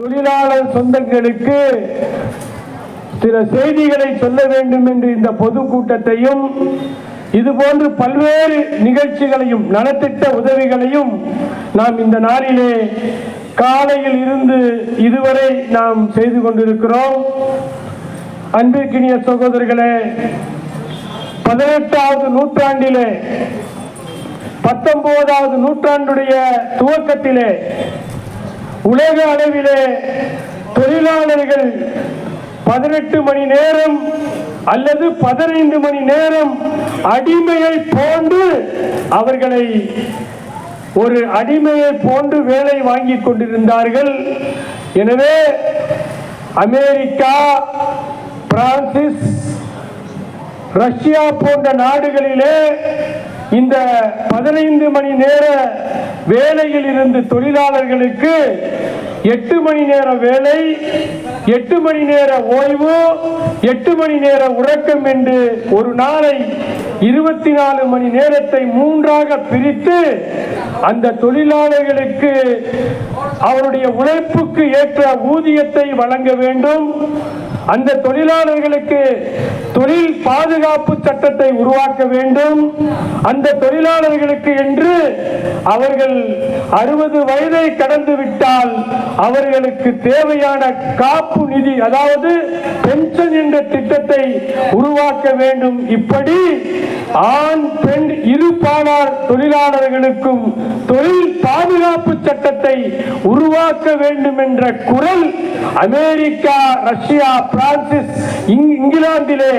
தொழிலாளர் சொந்தங்களுக்கு சில செய்திகளை சொல்ல வேண்டும் என்று இந்த பொதுக்கூட்டத்தையும் இதுபோன்று பல்வேறு நிகழ்ச்சிகளையும் நலத்திட்ட உதவிகளையும் நாம் இந்த நாளிலே காலையில் இருந்து இதுவரை நாம் செய்து கொண்டிருக்கிறோம். அன்பிற்கினிய சகோதரர்களே, 18வது நூற்றாண்டிலே 19வது நூற்றாண்டுடைய துவக்கத்திலே உலக அளவிலே தொழிலாளர்கள் 18 மணி நேரம் அல்லது 15 மணி நேரம் அடிமையை போன்று அவர்களை ஒரு அடிமையை போன்று வேலை வாங்கி கொண்டிருந்தார்கள். எனவே அமெரிக்கா, பிரான்சிஸ், ரஷ்யா போன்ற நாடுகளிலே இந்த 15 மணி நேர வேலையில் இருந்து தொழிலாளர்களுக்கு 8 மணி நேர வேலை, 8 மணி நேர ஓய்வு, 8 மணி நேர உறக்கம் என்று ஒரு நாளை 24 மணி நேரத்தை 3ஆக பிரித்து அந்த தொழிலாளர்களுக்கு அவருடைய உழைப்புக்கு ஏற்ற ஊதியத்தை வழங்க வேண்டும். அந்த தொழிலாளர்களுக்கு தொழில் பாதுகாப்பு சட்டத்தை உருவாக்க வேண்டும். அந்த தொழிலாளர்களுக்கு என்று அவர்கள் 60 வயதை கடந்து விட்டால் அவர்களுக்கு தேவையான காப்பு நிதி, அதாவது பென்ஷன் என்ற திட்டத்தை உருவாக்க வேண்டும். இப்படி ஆண் பெண் இரு பாலார் தொழிலாளர்களுக்கும் தொழில் பாதுகாப்பு சட்டத்தை உருவாக்க வேண்டும் என்ற குரல் அமெரிக்கா, ரஷ்யா, பிரான்சிஸ், இங்கிலாந்திலே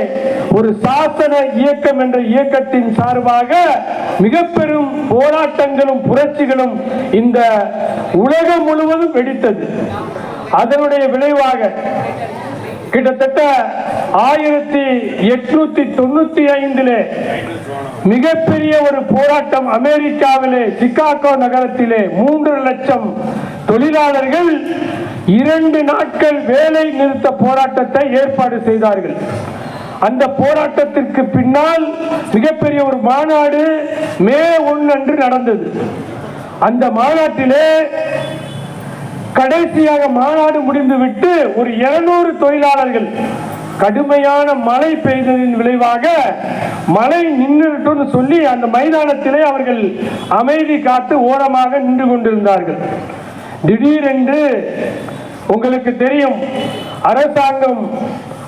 ஒரு சாசன இயக்கம் என்ற இயக்கத்தின் சார்பாக மிக பெரும் போராட்டங்களும் புரட்சிகளும் இந்த உலகம் முழுவதும் வெடித்தது. அதனுடைய விளைவாக கிட்டத்தட்ட 1895 மிகப்பெரிய ஒரு போராட்டம் அமெரிக்காவிலே சிகாகோ நகரத்திலே 3 லட்சம் தொழிலாளர்கள் 2 நாட்கள் வேலை நிறுத்த போராட்டத்தை ஏற்பாடு செய்தார்கள். அந்த போராட்டத்திற்கு பின்னால் மிகப்பெரிய ஒரு மாநாடு மே 1 அன்று நடந்தது. அந்த மாநாட்டிலே கடைசியாக மாநாடு முடிந்துவிட்டு ஒரு 200 தொழிலாளர்கள், கடுமையான மழை பெய்ததின் விளைவாக மழை நின்றுட்டு சொல்லி அந்த மைதானத்திலே அவர்கள் அமைதி காத்து ஓரமாக நின்று கொண்டிருந்தார்கள். திடீரென்று உங்களுக்கு தெரியும், அரசாங்கம்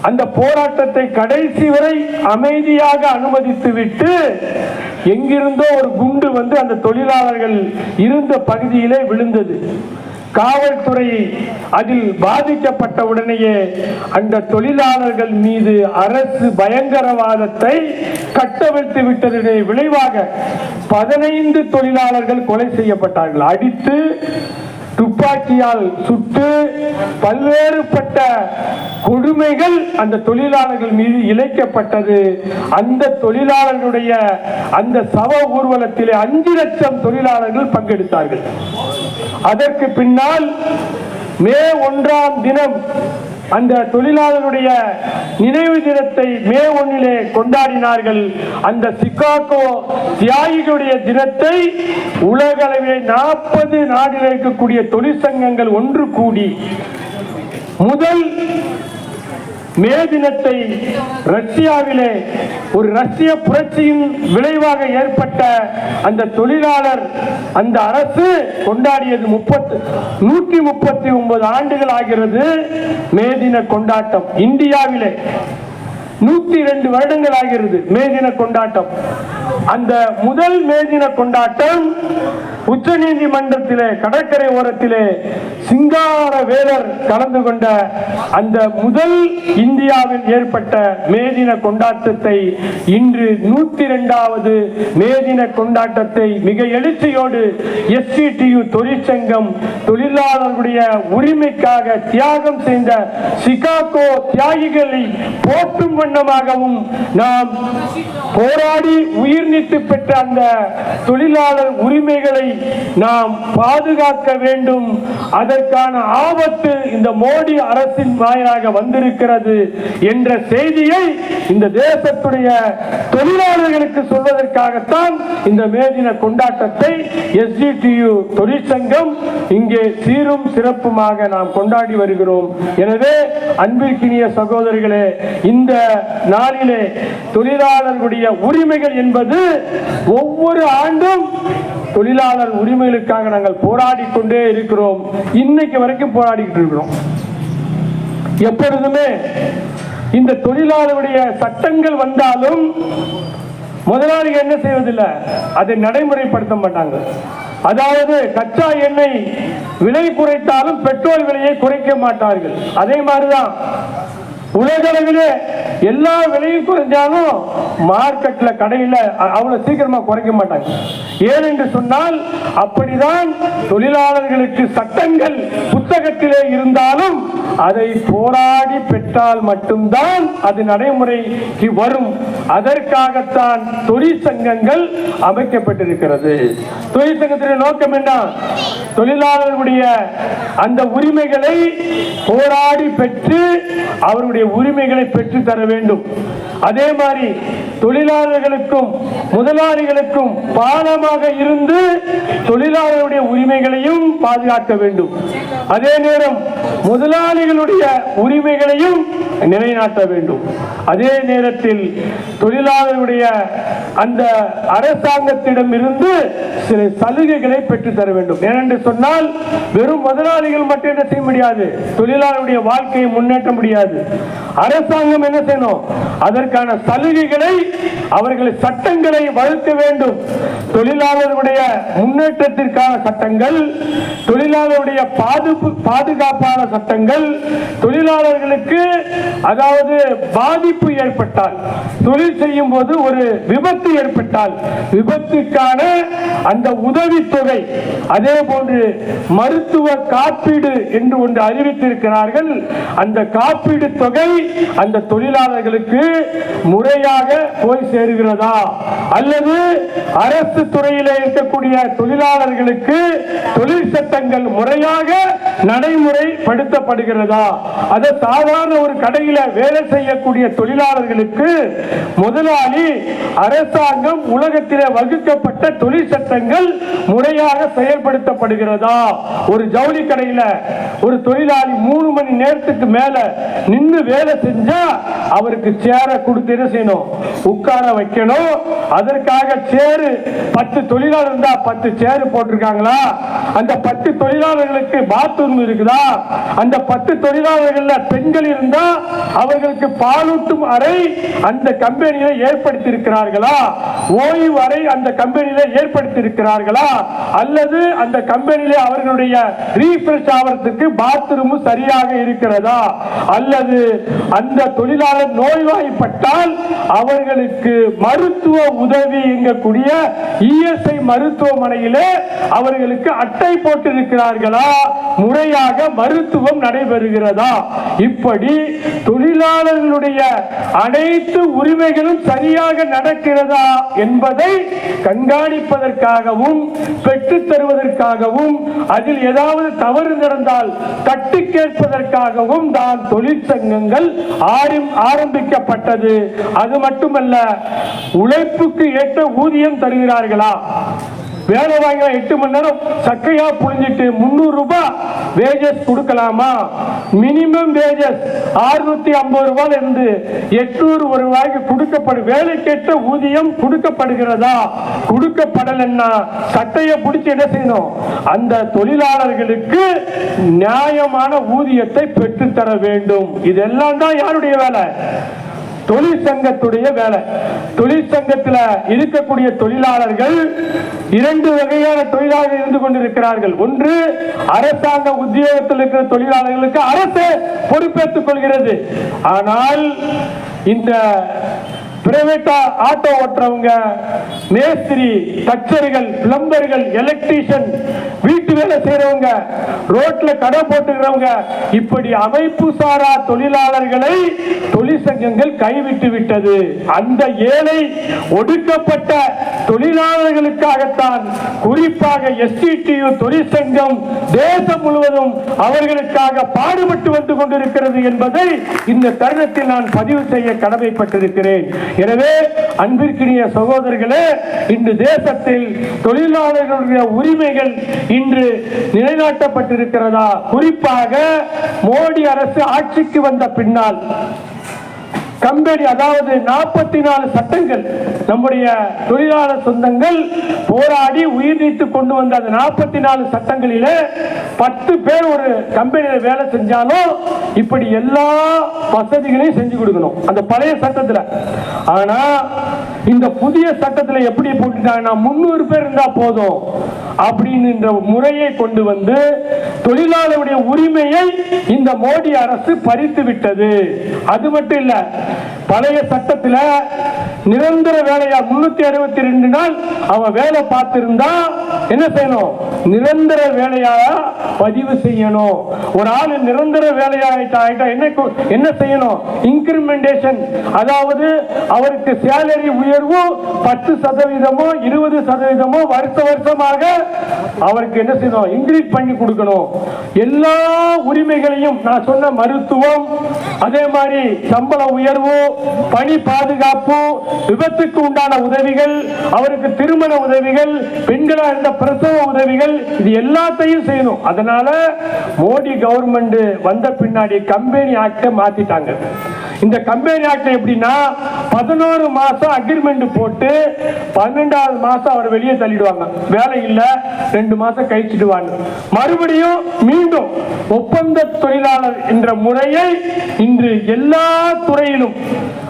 அந்த போராட்டத்தை கடைசி வரை அமைதியாக அனுமதித்து விட்டு எங்கிருந்தோ ஒரு குண்டு வந்து அந்த தொழிலாளர்கள் இருந்த பகுதியிலே விழுந்தது. காவல்துறை அதில் பாதிக்கப்பட்ட உடனேயே அந்த தொழிலாளர்கள் மீது அரசு பயங்கரவாதத்தை கட்டவிழ்த்து விட்டதன் விளைவாக 15 தொழிலாளர்கள் கொலை செய்யப்பட்டார்கள். அடித்து துப்பாக்கியால் சுட்டு பல்வேறுபட்ட கொடுமைகள் அந்த தொழிலாளர்கள் மீது இழைக்கப்பட்டது. அந்த தொழிலாளர்களுடைய அந்த சவ ஊர்வலத்திலே 5 லட்சம் தொழிலாளர்கள் பங்கெடுத்தார்கள். அதற்கு பின்னால் மே 1ஆம் தினம் அந்த தொழிலாளருடைய நினைவு தினத்தை மே 1 கொண்டாடினார்கள். அந்த சிகாகோ தியாகிகளுடைய தினத்தை உலகளவிலே 40 நாடுகளில் இருக்கக்கூடிய தொழிற்சங்கங்கள் ஒன்று கூடி முதல் மே தினத்தை ரஷ்யாவிலே ஒரு ரஷ்ய புரட்சியின் விளைவாக ஏற்பட்ட அந்த தொழிலாளர் அந்த அரசு கொண்டாடியது 139 ஆண்டுகள் ஆகிறது. மே தின கொண்டாட்டம் இந்தியாவிலே 102 வருடங்கள் ஆகிறது மே தின கொண்டாட்டம். அந்த முதல் மே தின கொண்டாட்டம் உச்ச நீதிமன்றத்திலே கடற்கரை ஓரத்திலே சிங்கார வேலர் கலந்து கொண்ட அந்த முதல் இந்தியாவில் ஏற்பட்ட மே தின கொண்டாட்டத்தை இன்று 102வது மே தின கொண்டாட்டத்தை மிக எழுச்சியோடு SCTU தொழிற்சங்கம் தொழிலாளர்களுடைய உரிமைக்காக தியாகம் செய்த சிகாகோ தியாகிகளை போற்றும் வண்ணமாகவும் நாம் போராடி உயிர் நீத்து பெற்ற அந்த தொழிலாளர் உரிமைகளை நாம் பாதுகாக்க வேண்டும். அதற்கான ஆபத்து இந்த மோடி அரசின் வாயிலாக வந்திருக்கிறது என்ற செய்தியை இந்த தேசத்துடைய தொழிலாளர்களுக்கு சொல்வதற்காகத்தான் இந்த மே தின கொண்டாட்டத்தை SGTU தொழிற்சங்கம் இங்கே சீரும் சிறப்புமாக நாம் கொண்டாடி வருகிறோம். எனவே அன்பிற்கினிய சகோதரர்களே, இந்த நாளிலே தொழிலாளர்களுடைய உரிமைகள் என்பது ஒவ்வொரு ஆண்டும் தொழிலாளர் உரிமைகளுக்காக நாங்கள் போராடி கொண்டே இருக்கிறோம். இன்னைக்கு வரைக்கும் போராடிக்கிட்டு இருக்கிறோம். எப்பொழுதுமே இந்த தொழிலாளருடைய சட்டங்கள் வந்தாலும் முதலாளிகள் என்ன செய்வதில்லை, அதை நடைமுறைப்படுத்த மாட்டாங்க. அதாவது கச்சா எண்ணெய் விலை குறைத்தாலும் பெட்ரோல் விலையை குறைக்க மாட்டார்கள். அதே மாதிரிதான் உலகளவிலே எல்லா விலையும் குறைஞ்சாலும் மார்க்கெட்ல கடையில் அவ்வளவு சீக்கிரமா குறைக்க மாட்டாங்க. ஏனென்று சொன்னால் அப்படிதான் தொழிலாளர்களுக்கு சட்டங்கள் புத்தகத்திலே இருந்தாலும் அதை போராடி பெற்றால் மட்டும்தான் அது நடைமுறைக்கு வரும். அதற்காகத்தான் தொழிற்சங்கங்கள் அமைக்கப்பட்டிருக்கிறது. தொழிற்சங்கத்தின் நோக்கம் என்ன? தொழிலாளர்களுடைய அந்த உரிமைகளை போராடி பெற்று அவருடைய உரிமைகளை பெற்று தர வேண்டும். அதே மாதிரி தொழிலாளர்களுக்கும் முதலாளிகளுக்கும் பாலமாக இருந்து தொழிலாளர்களுடைய உரிமைகளையும் பாதுகாக்க வேண்டும். அதே நேரம் முதலாளிகளுடைய உரிமைகளையும் நிலைநாட்ட வேண்டும். அதே நேரத்தில் தொழிலாளர்களுடைய அந்த அரசாங்கத்திடம் இருந்து சில சலுகைகளை பெற்று தர வேண்டும். ஏனென்று சொன்னால் வெறும் முதலாளிகள் மட்டும் என்ன செய்ய முடியாது, தொழிலாளருடைய வாழ்க்கையை முன்னேற்ற முடியாது. அரசாங்கம் என்ன செய்யணும்? அதற்கான சலுகைகளை அவர்கள் சட்டங்களை வகுக்க வேண்டும். தொழிலாளர்களுடைய முன்னேற்றத்திற்கான சட்டங்கள், தொழிலாளருடைய பாதுகாப்பான சட்டங்கள், தொழிலாளர்களுக்கு அதாவது பாதிப்பு ஏற்பட்டால், தொழில் செய்யும் போது ஒரு விபத்து ஏற்பட்டால் விபத்துக்கான அந்த உதவித்தொகை, அதே போன்று மருத்துவ காப்பீடு என்று ஒன்று அறிவித்திருக்கிறார்கள். அந்த காப்பீடு தொகை அந்த தொழிலாளர்களுக்கு முறையாக போய் சேருகிறதா, அல்லது அரசு துறையில் இருக்கக்கூடிய தொழிலாளர்களுக்கு தொழில் சட்டங்கள் முறையாக நடைமுறைப்படுத்தப்படுகிறதா? அது சாதாரண ஒரு கடையில வேலை செய்யக்கூடிய தொழிலாளர்களுக்கு முதலாளி அரசாங்கம் உலகத்திலே வகுக்கப்பட்ட தொழில் சட்டங்கள் முறையாக செயல்படுத்தப்படுகிறதா? ஒரு ஜவுளி கடையில ஒரு தொழிலாளி 3 மணி நேரத்துக்கு மேல நின்று வேலை செஞ்சா அவருக்கு சேர கொடுத்து என்ன செய்யணும்? உட்கார வைக்கணும். அதற்காக சேரு 10 தொழிலாளர் இருந்தா 10 சேரு போட்டிருக்காங்களா? அந்த 10 தொழிலாளர்களுக்கு பாத்ரூம் இருக்குதா? அந்த 10 தொழிலாளர்கள் பெண்கள் இருந்தா அவர்களுக்கு பாலூட்டும் அறை அந்த கம்பெனியில ஏற்படுத்தி இருக்கிறார்களா? ஓய்வு அறை அந்த கம்பெனியில ஏற்படுத்தி இருக்கிறார்களா? அல்லது அந்த கம்பெனியில அவர்களுடைய ரீஃப்ரெஷ் ஆவறதுக்கு பாத்ரூம் சரியாக இருக்கிறதா? அல்லது அந்த தொழிலாளர் நோய்வாய்ப்பட்டால் அவர்களுக்கு மருத்துவ உதவி எங்கக்கூடிய இஎஸ்ஐ மருத்துவமனையிலே அவர்களுக்கு அட்டை போட்டு இருக்கிறார்களா? முறையாக மருத்துவம் நடைபெறுகிறதா? இப்படி தொழிலாளர்களுடைய அனைத்து உரிமைகளும் சரியாக நடக்கிறதா என்பதை கண்காணிப்பதற்காகவும் பெற்றுத் தருவதற்காகவும் அதில் ஏதாவது தவறு நடந்தால் தட்டி கேட்பதற்காகவும் தான் தொழிற்சங்கங்கள் ஆரம்பிக்கப்பட்டது. அது மட்டுமல்ல, உழைப்புக்கு ஏற்ற ஊதியம் தருகிறார்களா? வேலை வாங்க 8 மணி நேரம் சக்கையா புழிஞ்சிட்டு 300 ரூபாய் வேஜஸ் கொடுக்கலாமா? மினிமம் வேஜஸ் 650 ரூபாய் இருந்து 800 ரூபாய்க்கு கொடுக்கப்படும். வேலைக்கேற்ற ஊதியம் கொடுக்கப்படுகிறதா? கொடுக்கப்படலன்னா சட்டையை பிடிச்சி என்ன செய்யணும்? அந்த தொழிலாளர்களுக்கு நியாயமான ஊதியத்தை பெற்றுத்தர வேண்டும். இதெல்லாம் தான் யாருடைய வேலை? தொழிற்சங்கத்துடைய வேலை. தொழிற்சங்கத்தில் இருக்கக்கூடிய தொழிலாளர்கள் 2 வகையான தொழிலாளர்கள் இருந்து கொண்டிருக்கிறார்கள். ஒன்று, அரசாங்க உத்தியோகத்தில் இருக்கிற தொழிலாளர்களுக்கு அரசு பொறுப்பேற்றுக் கொள்கிறது. ஆனால் இந்த பிரைவேட் ஆட்டோ ஓட்டுறவங்க, மேஸ்திரி, தச்சர்கள், பிளம்பர்கள், எலக்ட்ரீஷியன், வீட்டு வேலை செய்யறவங்க, ரோட்ல கடை போட்டுக்கிறவங்க, இப்படி அமைப்பு சாரா தொழிலாளர்களை தொழிற்சங்கங்கள் கைவிட்டு விட்டது. அந்த ஏழை ஒடுக்கப்பட்ட தொழிலாளர்களுக்காகத்தான் குறிப்பாக STTU தொழிற்சங்கம் தேசம் முழுவதும் அவர்களுக்காக பாடுபட்டு வந்து கொண்டிருக்கிறது என்பதை இந்த தருணத்தில் நான் பதிவு செய்ய கடமைப்பட்டிருக்கிறேன். எனவே அன்பிற்கினிய சகோதரர்களே, இன்று தேசத்தில் தொழிலாளர்களுடைய உரிமைகள் இன்று நிலைநாட்டப்பட்டிருக்கிறதா? குறிப்பாக மோடி அரசு ஆட்சிக்கு வந்த பின்னால் கம்பெனி, அதாவது 44 சட்டங்கள் நம்முடைய தொழிலாளர் சொந்தங்கள் போராடி உயிர் நீத்து கொண்டு வந்த அந்த 44 சட்டங்களிலே 10 பேர் ஒரு கம்பெனியில் வேலை செஞ்சாலும் இப்படி எல்லா வசதிகளையும் செஞ்சு கொடுக்கணும் அந்த பழைய சட்டத்தில். ஆனா இந்த புதிய சட்டத்தில் எப்படி போட்டுட்டாங்கன்னா 300 பேர் இருந்தா போதும் அப்படின்னு முறையை கொண்டு வந்து தொழிலாளருடைய உரிமையை இந்த மோடி அரசு பறித்து விட்டது. அது மட்டும் இல்ல, பழைய சட்டத்தில் நிரந்தர வேலையா 362 நாள் அவன் வேலை பார்த்திருந்தா என்ன செய்யணும்? நிரந்தர வேலையா பதிவு செய்யணும். ஒரு ஆள் நிரந்தர வேலையாயிட்டா என்ன செய்யணும்? இன்கிரிமெண்டேஷன், அதாவது அவருக்கு சேலரி உயர்வு 10% 20% வருஷமாக அவருக்கு என்ன செய்யணும்? இன்க்ரீஸ் பண்ணி கொடுக்கணும். எல்லா உரிமைகளையும் நான் சொன்ன மருத்துவம், அதே மாதிரி சம்பள உயர்வு, பணி பாதுகாப்பு, விபத்துக்கு உண்டான உதவிகள், அவருக்கு திருமண உதவிகள், பெண்களா இருந்த பிரசவ உதவிகள், இது எல்லாத்தையும் செய்யணும். அதனால மோடி கவர்மெண்ட் வந்த பின்னாடி கம்பெனி ஆக்டை மாத்திட்டாங்க. இந்த கம்பெனி ஆக்ட் எப்படின்னா 11 மாசம் அக்ரிமெண்ட் போட்டு 12வது மாசம் அவர் வெளியே தள்ளிடுவாங்க. வேலை இல்ல, 2 மாசம் கழிச்சிடுவாங்க. மறுபடியும் மீண்டும் ஒப்பந்த தொழிலாளர் என்ற முறையை இன்று எல்லா துறையிலும்,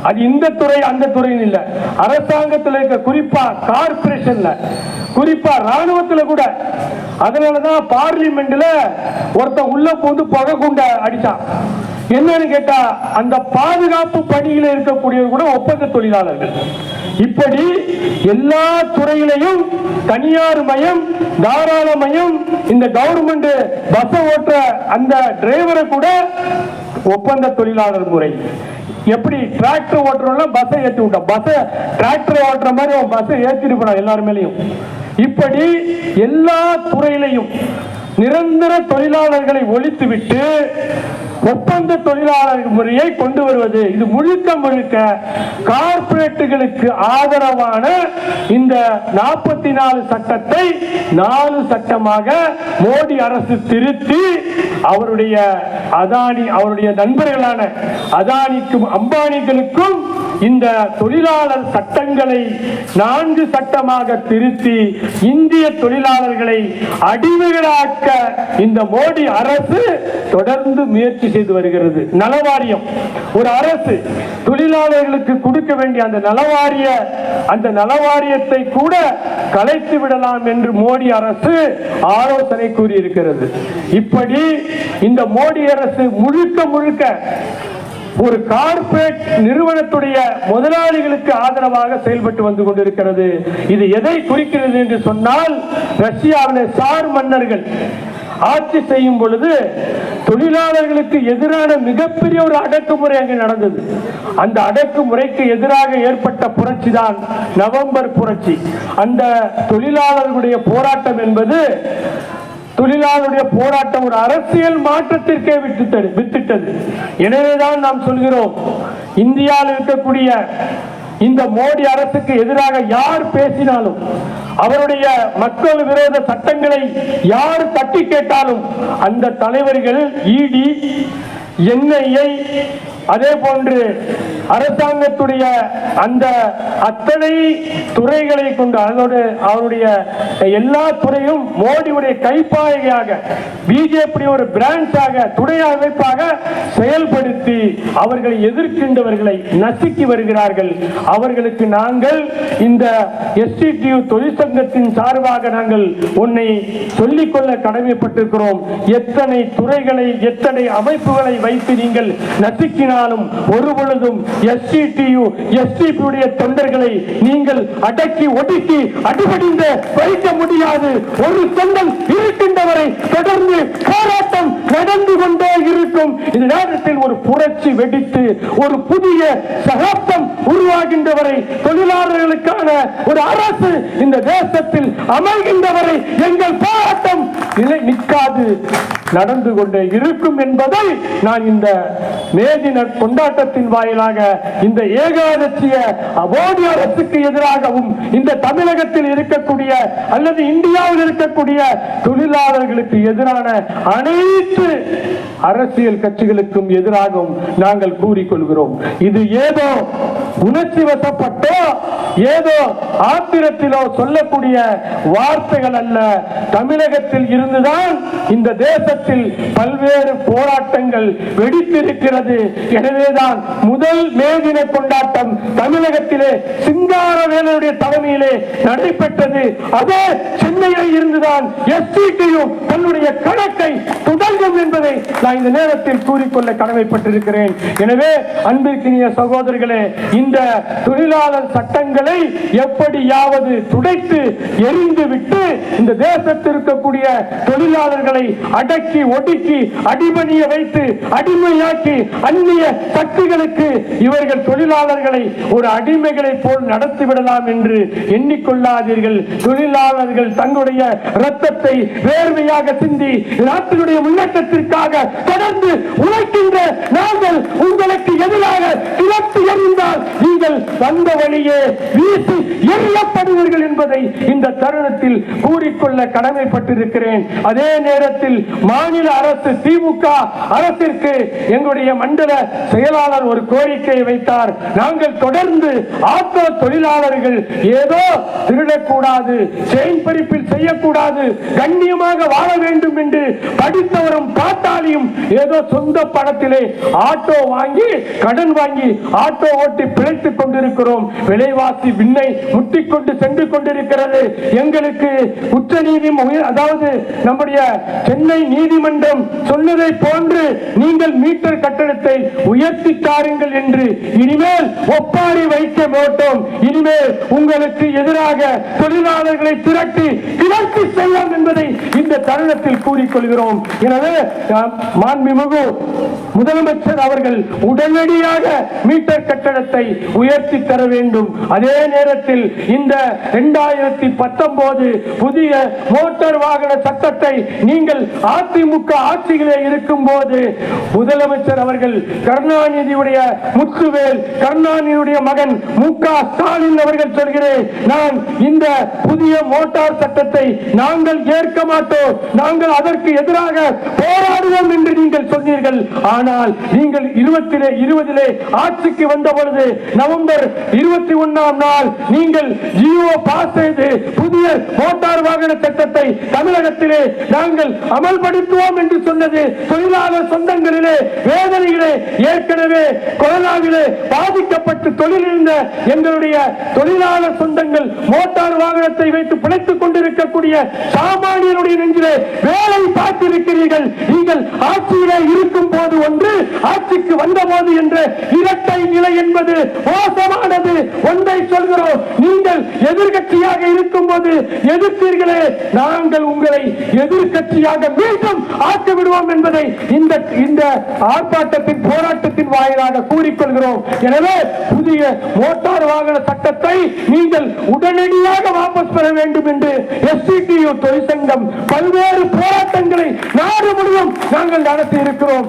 அது இந்த துறை அந்த துறையில் இல்ல, அரசாங்கத்தில் இருக்க, குறிப்பா கார்பரேஷன்ல, குறிப்பா ராணுவத்தில் கூட. அதனாலதான் பார்லிமெண்ட்ல ஒருத்தன் உள்ள போந்து புகை குண்ட அடிச்சான். என்னன்னு கேட்டா அந்த பாதுகாப்பு பணியில் இருக்கக்கூடிய கூட ஒப்பந்த தொழிலாளர்கள். இப்படி எல்லா துறையிலையும் தனியார் மயம், தாராள மயம். இந்த கவர்மெண்ட் பஸ் ஓட்டுற அந்த டிரைவரை கூட ஒப்பந்த தொழிலாளர் முறை. எப்படி டிராக்டர் ஓட்டுறோம்னா பஸ்ஸை ஏற்றி விட்டோம், பஸ் டிராக்டர் ஓட்டுற மாதிரி பஸ்ஸை ஏற்றிட்டு போனோம் எல்லார் மேலையும். இப்படி எல்லா துறையிலையும் நிரந்தர தொழிலாளர்களை ஒழித்துவிட்டு ஒப்பந்த தொழிலாளர் முறையை கொண்டு வருவது, இது முழுக்க முழுக்க கார்ப்பரேட்டுகளுக்கு ஆதரவான இந்த 44 சட்டத்தை 4 சட்டமாக மோடி அரசு திருத்தி அவருடைய அதானி, அவருடைய நண்பர்களான அதானிக்கும் அம்பானிகளுக்கும் இந்த தொழிலாளர் சட்டங்களை 4 சட்டமாக திருத்தி இந்திய தொழிலாளர்களை அடிமைகளாக்க இந்த மோடி அரசு தொடர்ந்து முயற்சி செய்து வருகிறது. நலவாரியம், ஒரு அரசு தொழிலாளர்களுக்கு கொடுக்க வேண்டிய அந்த நலவாரியத்தை கூட கலைத்து விடலாம் என்று மோடி அரசு ஆலோசனை கூறியிருக்கிறது. இப்படி இந்த மோடி அரசு முழுக்க முழுக்க ஒரு கார்ப்பரேட் நிறுவனத்துடைய முதலாளிகளுக்கு ஆதரவாக செயல்பட்டு வந்து கொண்டிருக்கிறது. இது எதை குறிக்கிறது என்று சொன்னால், ரஷ்யாவிலே சார் மன்னர்கள் ஆட்சி செய்யும் பொழுது தொழிலாளர்களுக்கு எதிரான மிகப்பெரிய ஒரு அடக்குமுறை அங்கு நடந்தது. அந்த அடக்குமுறைக்கு எதிராக ஏற்பட்ட புரட்சி தான் நவம்பர் புரட்சி. அந்த தொழிலாளர்களுடைய போராட்டம் என்பது, தொழிலாளருடைய போராட்டம் ஒரு அரசியல் மாற்றத்திற்கே வித்திட்டது. எனவேதான் நாம் சொல்கிறோம், இந்தியாவில் இருக்கக்கூடிய இந்த மோடி அரசுக்கு எதிராக யார் பேசினாலும், அவருடைய மக்கள் விரோத சட்டங்களை யார் தட்டி கேட்டாலும் அந்த தலைவர்கள் இடி, NIA, அதே போன்று அரசாங்கத்துடைய அந்த அத்தனை துறைகளை கொண்டு அவருடைய எல்லா துறையும் மோடியுடைய கைப்பாயாக, பிஜேபி ஒரு பிரான்ச்சாக, துணை அமைப்பாக செயல்படுத்தி அவர்களை எதிர்க்கின்றவர்களை நசுக்கி வருகிறார்கள். அவர்களுக்கு நாங்கள் இந்த STTU தொழிற்சங்கத்தின் சார்பாக நாங்கள் உன்னை சொல்லிக்கொள்ள கடமைப்பட்டிருக்கிறோம். எத்தனை துறைகளை, எத்தனை அமைப்புகளை வைத்து நீங்கள் நசுக்கினால் ஆனாலும் ஒரு பொழுதும் SCTU STP உடைய தொண்டர்களை நீங்கள் அடக்கி ஒடுக்கி அடிபடிந்த வைக்க முடியாது. ஒரு சொந்தம் இருக்கின்றவரை தொடர்ந்து போராட்டம் நடந்து கொண்டே இருக்கும். இந்த நேரத்தில் ஒரு புரட்சி வெடித்து ஒரு புதிய சகாப்தம் உருவாகின்றவரை, தொழிலாளர்களுக்கான ஒரு அரசு இந்த தேசத்தில் அமைகின்றவரை எங்கள் போராட்டம் நிற்காது, நடந்து கொண்டே இருக்கும் என்பதை நான் இந்த மே தின கொண்டாட்டத்தின் வாயிலாக இந்த ஏகாதசிய மோடி அரசுக்கு எதிராகவும் இந்த தமிழகத்தில் இருக்கக்கூடிய அல்லது இந்தியாவில் இருக்கக்கூடிய தொழிலாளர்களுக்கு எதிரான அனைத்து அரசியல் கட்சிகளுக்கும் எதிராகவும் நாங்கள் கூறிக்கொள்கிறோம். இது ஏதோ உணர்ச்சி வசப்பட்டோ ஏதோ ஆத்திரத்திலோ சொல்லக்கூடிய வார்த்தைகள் அல்ல. தமிழகத்தில் இருந்துதான் இந்த தேசத்தில் பல்வேறு போராட்டங்கள் வெடித்திருக்கிறது. எனவேதான் முதல் மே தின கொண்டாட்டம் தமிழகத்திலே சிங்காரவேலனுடைய தலைமையிலே நடைபெற்றது. அதே சென்னையில் இருந்துதான் SCTU தன்னுடைய கணக்கை தொடங்கும் என்பதை நான் இந்த நேரத்தில் கூறிக்கொள்ள கடமைப்பட்டிருக்கிறேன். எனவே அன்பிற்கினிய சகோதரர்களே, இந்த தொழிலாளர் சட்டங்களை எப்படியாவது துடைத்து எரிந்து விட்டு இந்த தேசத்தில் இருக்கக்கூடிய தொழிலாளர்களை அடக்கி ஒடுக்கி அடிபணிய வைத்து அடிமையாக்கி அந்நிய சக்திகளுக்கு இவர்கள் தொழிலாளர்களை ஒரு அடிமைகளை போல் நடத்திவிடலாம் என்று எண்ணிக்கொள்ளாதீர்கள். தொழிலாளர்கள் தங்களுடைய இரத்தத்தை வேர்வையாக சிந்தி நாட்டினுடைய முன்னேற்றத்திற்காக தொடர்ந்து உழைக்கின்ற நாங்கள் உங்களுக்கு எதிராக திரட்டு எறிந்தால் நீங்கள் வந்த வழியே வீசி எறியப்படுவீர்கள் என்பதை இந்த தருணத்தில் கூறிக்கொள்ள கடமைப்பட்டிருக்கிறேன். அதே நேரத்தில் மாநில அரசு திமுக அரசிற்கு எங்களுடைய மண்டல செயலாளர் ஒரு கோரிக்கையை வைத்தார். நாங்கள் தொடர்ந்து ஆட்டோ தொழிலாளர்கள் ஏதோ திருடக்கூடாது, செயின் பறிப்பில் செய்யக்கூடாது, கண்ணியமாக வாழ வேண்டும் என்று படித்தவரும் பாட்டாளியும் ஏதோ சொந்த பணத்திலே ஆட்டோ வாங்கி கடன் வாங்கி ஆட்டோ ஓட்டி பிழைத்துக் கொண்டிருக்கிறோம். விலைவாசி விண்ணை முட்டிக்கொண்டு சென்று கொண்டிருக்கிறது. எங்களுக்கு உச்ச நீதிமன்றம், அதாவது நம்முடைய சென்னை நீதிமன்றம் சொன்னதை போன்று நீங்கள் மீட்டர் கட்டணத்தை உயர்த்தி தாருங்கள் என்று இனிமேல் ஒப்பாரி வைக்க மாட்டோம். இனிமேல் உங்களுக்கு எதிராக தொழிலாளர்களை திரட்டி செல்லும் என்பதை இந்த தருணத்தில் கூறிக்கொள்கிறோம். எனவே மாண்புமிகு முதலமைச்சர் அவர்கள் உடனடியாக மீட்டர் கட்டணத்தை உயர்த்தி தர வேண்டும். அதே நேரத்தில் இந்த 2019 புதிய மோட்டார் வாகன சட்டத்தை நீங்கள் அதிமுக ஆட்சியிலே இருக்கும் போது முதலமைச்சர் அவர்கள் கருணாநிதியுடைய முத்துவேல், கருணாநிதியுடைய மகன் மு.க. ஸ்டாலின் அவர்கள் சொல்கிறேன், நான் இந்த புதிய மோட்டார் சட்டத்தை நாங்கள் ஏற்க மாட்டோம், நாங்கள் அதற்கு எதிராக போராடுவோம் என்று நீங்கள் சொன்னீர்கள். ஆனால் நீங்கள் 2020 ஆட்சிக்கு வந்த பொழுது நவம்பர் 21ஆம் நாள் நீங்கள் ஜியோ பாஸ் செய்து புதிய மோட்டார் வாகன சட்டத்தை தமிழகத்திலே நாங்கள் அமல்படுத்துவோம் என்று சொன்னது தொழிலாளர் சொந்தங்களிலே வேதனைகளே ஏற்கனவே கொரோனாவிலே பாதிக்கப்பட்டு தொழிலிருந்த எங்களுடைய தொழிலாளர் சொந்தங்கள் மோட்டார் வாகனத்தை வைத்து பிழைத்துக் கொண்டிருக்கக்கூடிய சாமானியருடைய நெஞ்சிலே வேலை பார்த்திருக்கிறீர்கள். நீங்கள் ஆட்சியிலே இருக்கும் போது ஒன்று, ஆட்சிக்கு வந்த போது என்ற இரட்டை நிலை என்பது மோசமானது. ஒன்றை சொல்கிறோம், நீங்கள் எதிர்கட்சியாக இருக்கும் போது எதிர்த்தீர்களே, நாங்கள் உங்களை எதிர்கட்சியாக மீண்டும் ஆக்கி விடுவோம் என்பதை இந்த ஆர்ப்பாட்டத்தின் போராட்டத்தின் வாயிலாக கூறிக்கொள்கிறோம். எனவே புதிய மோட்டார் வாகன சட்டத்தை நீங்கள் உடனடியாக வாபஸ் பெற வேண்டும் என்று SCTU தொழிற்சங்கம் பல்வேறு போராட்டங்களை நாடு முழுவதும் நாங்கள் நடத்தி இருக்கிறோம்.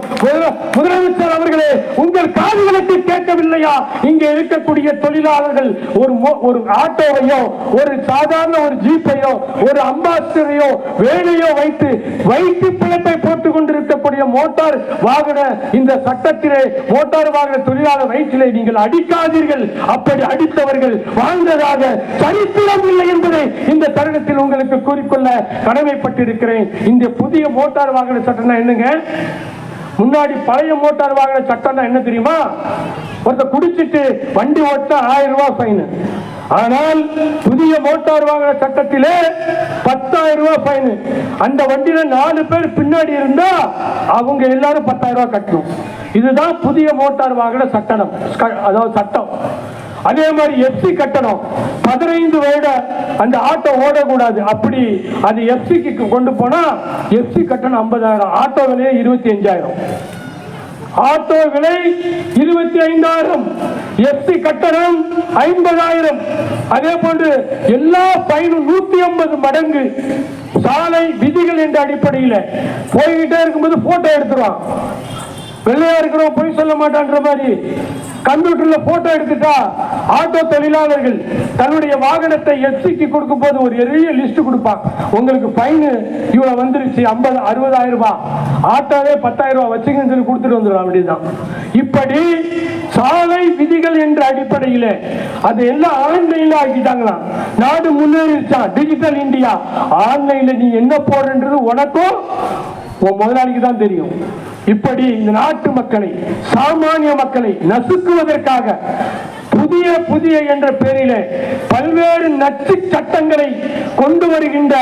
முதலமைச்சர் அவர்களே, உங்கள் காதுகளுக்கு கேட்கவில்லையா? இங்கே இருக்கக்கூடிய தொழிலாளர்கள் ஒரு ஆட்டோவையோ ஒரு சாதாரண ஒரு ஜீப்பையோ ஒரு அம்பாசிடரையோ வேலையோ வைத்து பிழைப்பை போட்டுக் கொண்டிருக்கக்கூடிய மோட்டார் வாகன இந்த சட்டத்திலே மோட்டார் வாகன தொழிலாளர் வயிற்றிலே நீங்கள் அடிக்காதீர்கள். அப்படி அடித்தவர்கள் வாழ்ந்ததாக சரித்திரம் இல்லை என்பதை இந்த தருணத்தில் உங்களுக்கு கூறிக்கொள்ள கடமைப்பட்டிருக்கிறேன். இந்த புதிய மோட்டார் வாகன சட்டம் என்னங்க? முன்னாடி பழைய மோட்டார் வாகன சட்டம் என்ன தெரியுமா? ஒருத்தர் குடிச்சிட்டு வண்டி ஓட்டினா 1000 ரூபாய் ஃபைன், ஆனால் புதிய மோட்டார் வாகன சட்டத்திலே 10,000 ரூபாய் ஃபைன். அந்த வண்டியில 4 பேர் பின்னாடி இருந்தா அவங்க எல்லாரும் 10,000 ரூபாய் கட்டணும். இதுதான் புதிய மோட்டார் வாகன சட்டம், அதாவது சட்டம். அதே மாதிரி எஃப்சி கட்டணம் 15 வருட அந்த ஆட்டோ ஓடக்கூடாது. அப்படி அது எஃப்சிக்கு கொண்டு போனா எஃப்சி கட்டணம் 50,000, ஆட்டோ விலையே 25,000, ஆட்டோ விலை 25,000, எஃப்சி கட்டணம் 50,000. அதே போன்று எல்லா பயனும் 150 மடங்கு. சாலை விதிகள் என்ற அடிப்படையில் போய்கிட்டே இருக்கும்போது போட்டோ எடுத்துருவான். வெள்ளையா இருக்கிறோம் பொய் சொல்ல மாட்டான்ற மாதிரி கம்ப்யூட்டர்ல போட்டோ எடுத்துட்டா ஆட்டோ தொழிலாளர்கள் தன்னுடைய வாகனத்தை எஃப்சிக்கு கொடுக்கும் போது ஒரு பெரிய லிஸ்ட் கொடுப்பாங்க. உங்களுக்கு ஃபைன் இவ்வளவு வந்துருச்சு, 60,000 ரூபாய், ஆட்டோவே 10,000 ரூபாய் வச்சுக்கன்னு சொல்லி கொடுத்துட்டு வந்துடும். அப்படிதான் இப்படி சாலை விதிகள் என்ற அடிப்படையில் அது எல்லாம் ஆன்லைன்ல ஆக்கிட்டாங்களாம். நாடு முன்னேறிச்சா, டிஜிட்டல் இந்தியா. ஆன்லைன்ல நீ என்ன போடுன்றது உனக்கும் உன் முதலாளிக்கு தான் தெரியும். இப்படி இந்த நாட்டு மக்களை, சாமானிய மக்களை நசுக்குவதற்காக புதிய புதிய என்ற பெயரிலே பல்வேறு நச்சு சட்டங்களை கொண்டு வருகின்ற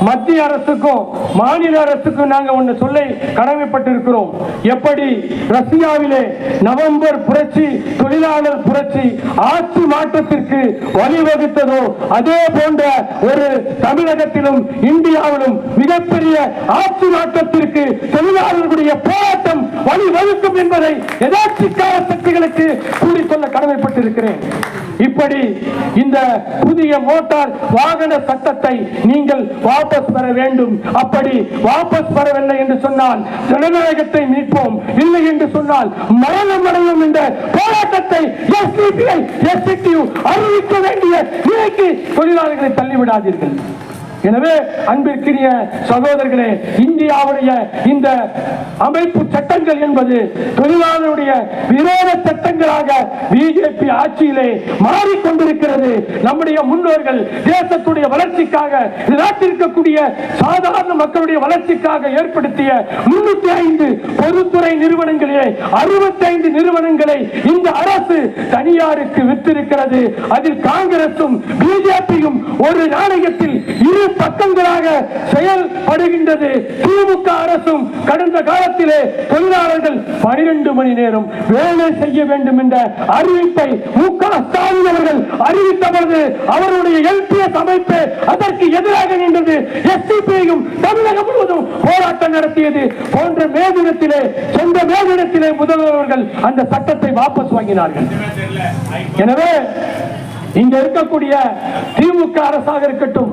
மத்திய அரசுக்கும் மாநில அரசுக்கும் நாங்கள் ஒன்று சொல்ல கடமைப்பட்டிருக்கிறோம். எப்படி ரஷ்யாவிலே நவம்பர் புரட்சி, தொழிலாளர் புரட்சி ஆட்சி மாற்றத்திற்கு வழிவகுத்ததோ அதே போன்ற ஒரு தமிழகத்திலும் இந்தியாவிலும் மிகப்பெரிய ஆட்சி மாற்றத்திற்கு தொழிலாளர்களுடைய போராட்டம் வழிவகுக்கும் என்பதை எதாட்சிக்கார சக்திகளுக்கு கூறிக்கொள்ள கடமைப்பட்டிருக்கிறேன். இப்படி இந்த புதிய மோட்டார் வாகன சட்டத்தை நீங்கள் வாபஸ் பெற வேண்டும். அப்படி வாபஸ் பெறவில்லை என்று சொன்னால் ஜனநாயகத்தை மீட்போம், இல்லை என்று சொன்னால் மரணம் அடையும் என்ற போராட்டத்தை அறிவிக்க வேண்டிய நிலைக்கு தொழிலாளர்களை தள்ளிவிடாதீர்கள். எனவே அன்பிற்கினிய சகோதரர்களே, இந்தியாவுடைய இந்த அமைப்பு சட்டங்கள் என்பது தொழிலாளருடைய விரோத சட்டங்களாக பிஜேபி ஆட்சியிலே மாறிக்கொண்டிருக்கிறது. நம்முடைய முன்னோர்கள் தேசத்துடைய வளர்ச்சிக்காக, நாட்டிற்கக்கூடிய சாதாரண மக்களுடைய வளர்ச்சிக்காக ஏற்படுத்திய 305 பொதுத்துறை நிறுவனங்களிலே 65 நிறுவனங்களை இந்த அரசு தனியாருக்கு விற்றிருக்கிறது. அதில் காங்கிரசும் பிஜேபியும் ஒரு நாணயத்தில் இரு பக்கங்களாக செயல்படுகின்றது. திமுக அரசும் கடந்த காலத்திலே தொழிலாளர்கள் 12 மணி நேரம் வேலை செய்ய வேண்டும் என்ற அறிவிப்பை மு.க. ஸ்டாலின் அவர்கள் அறிவித்தபோது அவருடைய எல்பிஎஸ் அமைப்பு அதற்கு எதிராக நின்றது. எஸ்டிபியும் தமிழகம் முழுவதும் போராட்டம் நடத்தியது. போன்ற மேதினத்திலே, சொந்த மேதினத்திலே முதல்வர்கள் அந்த சட்டத்தை வாபஸ் வாங்கினார்கள். எனவே இங்க இருக்கக்கூடிய திமுக அரசாக இருக்கட்டும்,